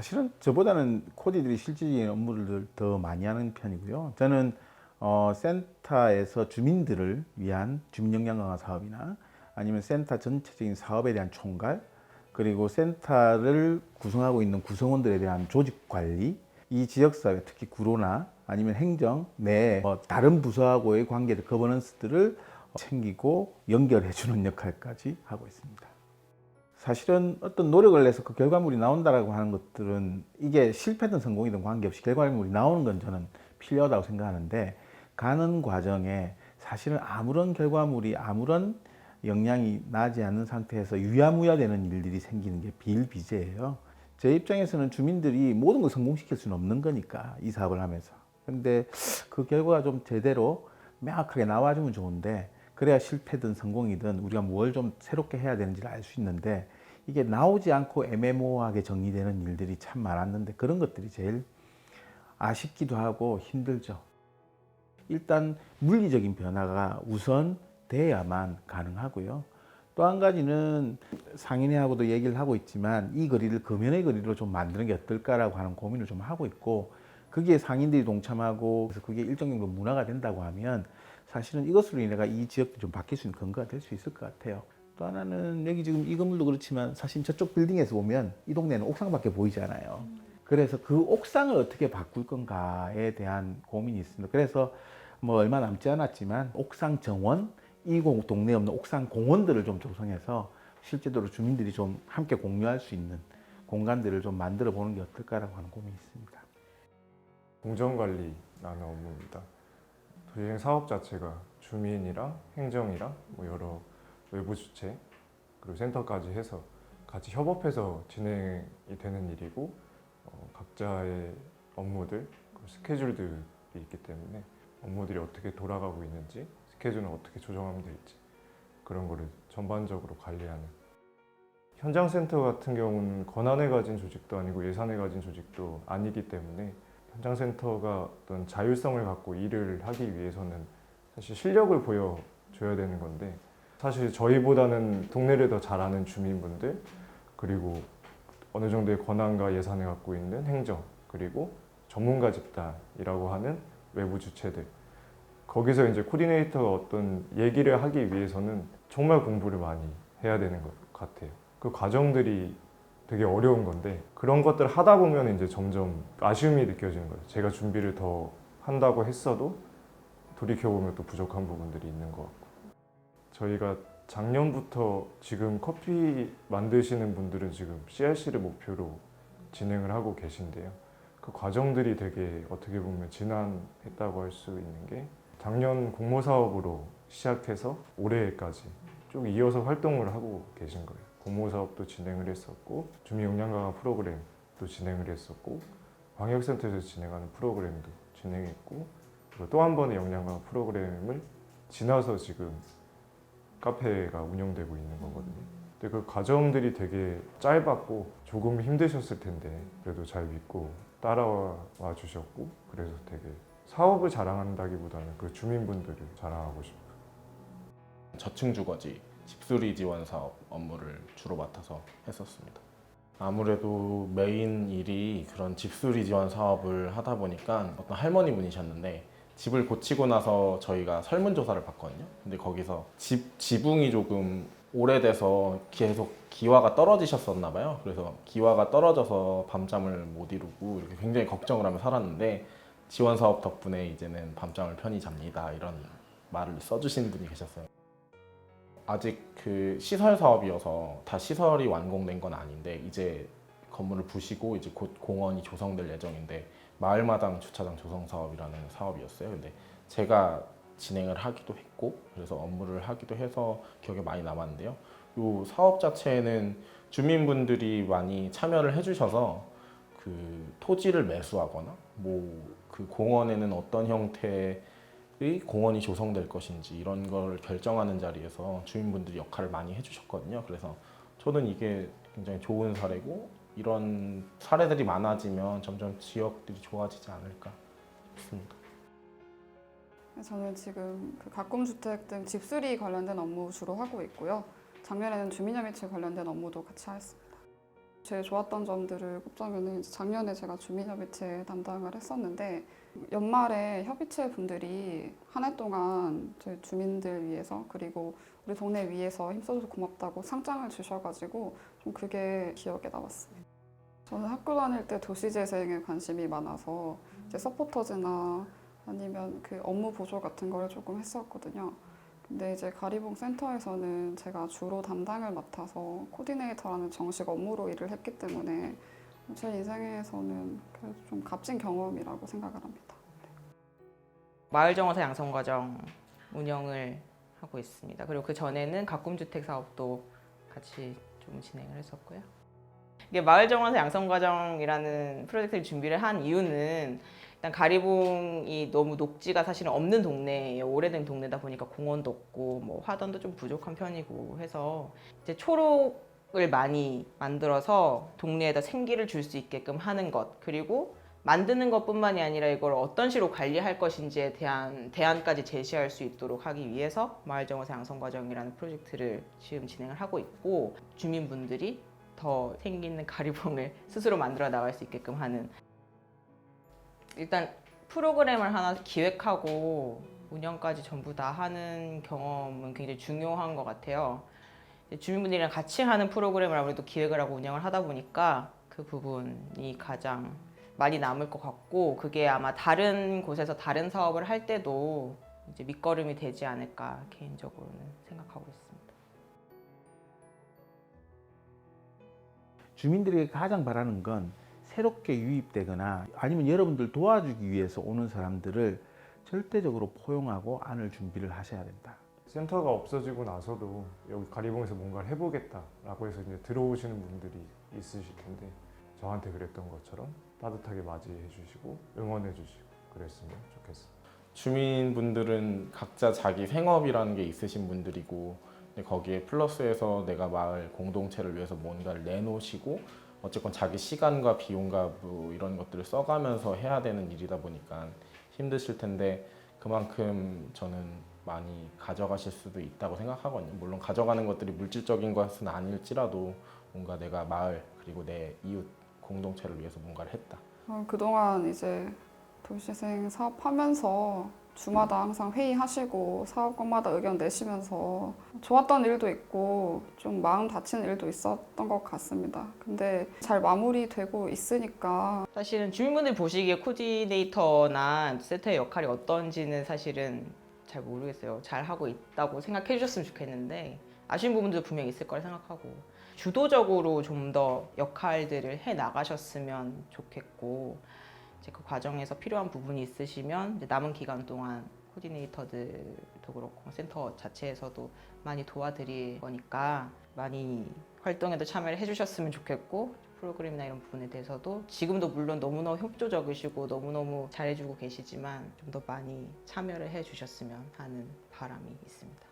사실은 저보다는 코디들이 실질적인 업무를 더 많이 하는 편이고요. 저는 센터에서 주민들을 위한 주민 역량 강화 사업이나 아니면 센터 전체적인 사업에 대한 총괄, 그리고 센터를 구성하고 있는 구성원들에 대한 조직 관리, 이 지역사회 특히 구로나 아니면 행정 내 다른 부서하고의 관계들, 거버넌스들을 챙기고 연결해주는 역할까지 하고 있습니다. 사실은 어떤 노력을 내서 그 결과물이 나온다라고 하는 것들은 이게 실패든 성공이든 관계없이 결과물이 나오는 건 저는 필요하다고 생각하는데, 가는 과정에 사실은 아무런 결과물이 아무런 영향이 나지 않는 상태에서 유야무야 되는 일들이 생기는 게 비일비재예요. 제 입장에서는 주민들이 모든 걸 성공시킬 수는 없는 거니까, 이 사업을 하면서. 근데 그 결과가 좀 제대로 명확하게 나와주면 좋은데, 그래야 실패든 성공이든 우리가 뭘 좀 새롭게 해야 되는지를 알 수 있는데, 이게 나오지 않고 애매모호하게 정리되는 일들이 참 많았는데, 그런 것들이 제일 아쉽기도 하고 힘들죠. 일단 물리적인 변화가 우선 돼야만 가능하고요. 또 한 가지는 상인회하고도 얘기를 하고 있지만, 이 거리를 금연의 거리로 좀 만드는 게 어떨까라고 하는 고민을 좀 하고 있고, 그게 상인들이 동참하고 그래서 그게 일정 정도 문화가 된다고 하면 사실은 이것으로 인해가 이 지역도 좀 바뀔 수 있는 근거가 될 수 있을 것 같아요. 또 하나는 여기 지금 이 건물도 그렇지만 사실 저쪽 빌딩에서 보면 이 동네는 옥상밖에 보이지 않아요. 그래서 그 옥상을 어떻게 바꿀 건가에 대한 고민이 있습니다. 그래서 뭐 얼마 남지 않았지만 옥상 정원, 이 동네에 없는 옥상 공원들을 좀 조성해서 실제로 주민들이 좀 함께 공유할 수 있는 공간들을 좀 만들어 보는 게 어떨까라고 하는 고민이 있습니다. 공정관리라는 업무입니다. 도시행 사업 자체가 주민이랑 행정이랑 뭐 여러 외부 주체 그리고 센터까지 해서 같이 협업해서 진행이 되는 일이고, 각자의 업무들, 스케줄들이 있기 때문에 업무들이 어떻게 돌아가고 있는지, 스케줄은 어떻게 조정하면 될지, 그런 거를 전반적으로 관리하는. 현장센터 같은 경우는 권한을 가진 조직도 아니고 예산을 가진 조직도 아니기 때문에, 현장센터가 어떤 자율성을 갖고 일을 하기 위해서는 사실 실력을 보여줘야 되는 건데, 사실 저희보다는 동네를 더 잘 아는 주민분들, 그리고 어느 정도의 권한과 예산을 갖고 있는 행정, 그리고 전문가 집단이라고 하는 외부 주체들, 거기서 이제 코디네이터가 어떤 얘기를 하기 위해서는 정말 공부를 많이 해야 되는 것 같아요. 그 과정들이 되게 어려운 건데, 그런 것들을 하다 보면 이제 점점 아쉬움이 느껴지는 거예요. 제가 준비를 더 한다고 했어도 돌이켜보면 또 부족한 부분들이 있는 것 같고. 저희가 작년부터 지금 커피 만드시는 분들은 지금 CRC를 목표로 진행을 하고 계신데요. 그 과정들이 되게 어떻게 보면 지난했다고 할 수 있는 게, 작년 공모 사업으로 시작해서 올해까지 쭉 이어서 활동을 하고 계신 거예요. 공모 사업도 진행을 했었고, 주민 역량 강화 프로그램도 진행을 했었고, 광역센터에서 진행하는 프로그램도 진행했고, 그리고 또 한 번의 역량 강화 프로그램을 지나서 지금 카페가 운영되고 있는 거거든요. 근데 그 과정들이 되게 짧았고 조금 힘드셨을 텐데, 그래도 잘 믿고 따라와 주셨고, 그래서 되게 사업을 자랑한다기보다는 그 주민분들을 자랑하고 싶어요. 저층 주거지 집수리 지원 사업 업무를 주로 맡아서 했었습니다. 아무래도 메인 일이 그런 집수리 지원 사업을 하다 보니까, 어떤 할머니 분이셨는데 집을 고치고 나서 저희가 설문조사를 받거든요. 근데 거기서 지붕이 조금 오래돼서 계속 기와가 떨어지셨었나 봐요. 그래서 기와가 떨어져서 밤잠을 못 이루고 이렇게 굉장히 걱정을 하며 살았는데, 지원 사업 덕분에 이제는 밤잠을 편히 잡니다, 이런 말을 써주신 분이 계셨어요. 아직 그 시설 사업이어서 다 시설이 완공된 건 아닌데, 이제 건물을 부시고 이제 곧 공원이 조성될 예정인데, 마을마당 주차장 조성 사업이라는 사업이었어요. 근데 제가 진행을 하기도 했고, 그래서 업무를 하기도 해서 기억에 많이 남았는데요. 이 사업 자체는 주민분들이 많이 참여를 해주셔서 그 토지를 매수하거나 뭐 그 공원에는 어떤 형태의 공원이 조성될 것인지 이런 걸 결정하는 자리에서 주민분들이 역할을 많이 해주셨거든요. 그래서 저는 이게 굉장히 좋은 사례고, 이런 사례들이 많아지면 점점 지역들이 좋아지지 않을까 싶습니다. 저는 지금 그 가꿈주택 등 집수리 관련된 업무 주로 하고 있고요. 작년에는 주민협의체 관련된 업무도 같이 했습니다. 제일 좋았던 점들을 꼽자면은 이제 작년에 제가 주민협의체 담당을 했었는데 연말에 협의체 분들이 한 해 동안 저희 주민들 위해서 그리고 우리 동네 위해서 힘써줘서 고맙다고 상장을 주셔가지고 좀 그게 기억에 남았습니다. 저는 학교 다닐 때 도시재생에 관심이 많아서 이제 서포터즈나 아니면 그 업무 보조 같은 걸 조금 했었거든요. 근데 이제 가리봉 센터에서는 제가 주로 담당을 맡아서 코디네이터라는 정식 업무로 일을 했기 때문에 제 인생에서는 그래도 좀 값진 경험이라고 생각을 합니다. 마을정화사 양성과정 운영을 하고 있습니다. 그리고 그 전에는 가꿈주택 사업도 같이 좀 진행을 했었고요. 이게 마을정화사 양성과정이라는 프로젝트를 준비를 한 이유는 일단 가리봉이 너무 녹지가 사실은 없는 동네예요. 오래된 동네다 보니까 공원도 없고 뭐 화단도 좀 부족한 편이고 해서 이제 초록을 많이 만들어서 동네에다 생기를 줄 수 있게끔 하는 것, 그리고 만드는 것뿐만이 아니라 이걸 어떤 식으로 관리할 것인지에 대한 대안까지 제시할 수 있도록 하기 위해서 마을정화사 양성과정이라는 프로젝트를 지금 진행을 하고 있고, 주민분들이 더 생기 있는 가리봉을 스스로 만들어 나갈 수 있게끔 하는, 일단 프로그램을 하나 기획하고 운영까지 전부 다 하는 경험은 굉장히 중요한 것 같아요. 주민분들이랑 같이 하는 프로그램을 아무래도 기획을 하고 운영을 하다 보니까 그 부분이 가장 많이 남을 것 같고, 그게 아마 다른 곳에서 다른 사업을 할 때도 이제 밑거름이 되지 않을까 개인적으로는 생각하고 있습니다. 주민들이 가장 바라는 건 새롭게 유입되거나 아니면 여러분들 도와주기 위해서 오는 사람들을 절대적으로 포용하고 안을 준비를 하셔야 된다. 센터가 없어지고 나서도 여기 가리봉에서 뭔가를 해보겠다라고 해서 이제 들어오시는 분들이 있으실 텐데, 저한테 그랬던 것처럼 따뜻하게 맞이해 주시고 응원해 주시고 그랬으면 좋겠습니다. 주민분들은 각자 자기 생업이라는 게 있으신 분들이고, 근데 거기에 플러스해서 내가 마을 공동체를 위해서 뭔가를 내놓으시고 어쨌건 자기 시간과 비용과 뭐 이런 것들을 써가면서 해야 되는 일이다 보니까 힘드실 텐데, 그만큼 저는 많이 가져가실 수도 있다고 생각하거든요. 물론 가져가는 것들이 물질적인 것은 아닐지라도 뭔가 내가 마을 그리고 내 이웃 공동체를 위해서 뭔가를 했다. 그동안 이제 도시재생 사업하면서 주마다 항상 회의하시고 사업권마다 의견 내시면서 좋았던 일도 있고 좀 마음 다치는 일도 있었던 것 같습니다. 근데 잘 마무리되고 있으니까 사실은 주민분들 보시기에 코디네이터나 센터의 역할이 어떤지는 사실은 잘 모르겠어요. 잘 하고 있다고 생각해 주셨으면 좋겠는데 아쉬운 부분도 분명히 있을 거라 생각하고, 주도적으로 좀 더 역할들을 해 나가셨으면 좋겠고, 이제 그 과정에서 필요한 부분이 있으시면 이제 남은 기간 동안 코디네이터들도 그렇고 센터 자체에서도 많이 도와드릴 거니까 많이 활동에도 참여를 해주셨으면 좋겠고, 프로그램이나 이런 부분에 대해서도 지금도 물론 너무너무 협조적이시고 너무너무 잘해주고 계시지만 좀 더 많이 참여를 해주셨으면 하는 바람이 있습니다.